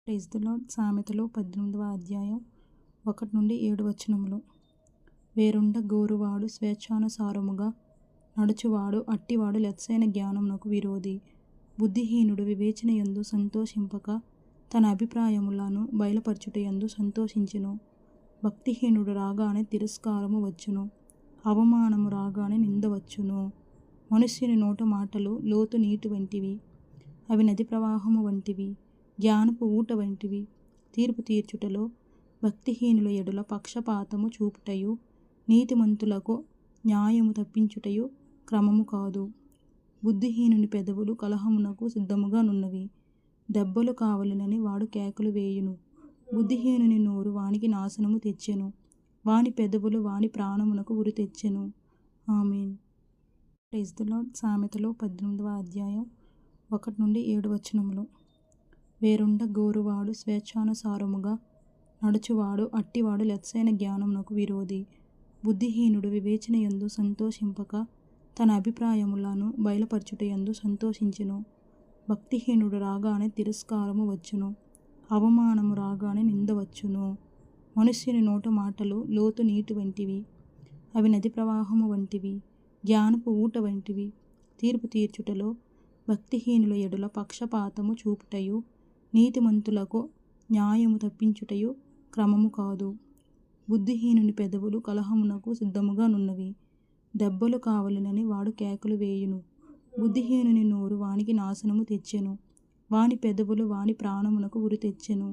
Praise the lord. సామెతలు 18వ అధ్యాయం 1-7 వేరుండ గోరువాడు స్వేచ్ఛానుసారముగా నడుచువాడు అట్టివాడు లెస్సైన జ్ఞానమునకు విరోధి. బుద్ధిహీనుడు వివేచనయందు సంతోషింపక తన అభిప్రాయములను బయలుపరచుటయందు సంతోషించును. భక్తిహీనుడు రాగానే తిరస్కారము వచ్చును, అవమానము రాగానే నింద వచ్చును. మనుష్యుని నోట మాటలు లోతు నీటి వంటివి, అవి నది ప్రవాహము వంటివి, జ్ఞానపు ఊట వంటివి. తీర్పు తీర్చుటలో భక్తిహీనుల ఎడల పక్షపాతము చూపుటయు, నీతిమంతులకు న్యాయము తప్పించుటయు క్రమము కాదు. బుద్ధిహీనుని పెదవులు కలహమునకు సిద్ధముగా నున్నవి, దెబ్బలు కావలెనని వాడు కేకలు వేయును. బుద్ధిహీనుని నోరు వానికి నాశనము తెచ్చెను, వాని పెదవులు వాని ప్రాణమునకు ఉరి తెచ్చెను. ఆమేన్. Praise the lord. సామెతలు 18వ అధ్యాయం 1-7 వేరుండ గోరువాడు స్వేచ్ఛానుసారముగా నడుచువాడు అట్టివాడు లెస్సైన జ్ఞానమునకు విరోధి. బుద్ధిహీనుడు వివేచనయందు సంతోషింపక తన అభిప్రాయములను బయలుపరచుటయందు సంతోషించును. భక్తిహీనుడు రాగానే తిరస్కారము వచ్చును, అవమానము రాగానే నింద వచ్చును. మనుష్యుని నోట మాటలు లోతు నీటి వంటివి, అవి నది ప్రవాహము వంటివి, జ్ఞానపు ఊట వంటివి. తీర్పు తీర్చుటలో భక్తిహీనుల ఎడల పక్షపాతము చూపుటయు, నీతిమంతులకు న్యాయము తప్పించుటయు క్రమము కాదు. బుద్ధిహీనుని పెదవులు కలహమునకు సిద్ధముగా నున్నవి, దెబ్బలు కావలెనని వాడు కేకలు వేయును. బుద్ధిహీనుని నోరు వానికి నాశనము తెచ్చెను, వాని పెదవులు వాని ప్రాణమునకు ఉరి తెచ్చెను.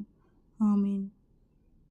ఆమేన్.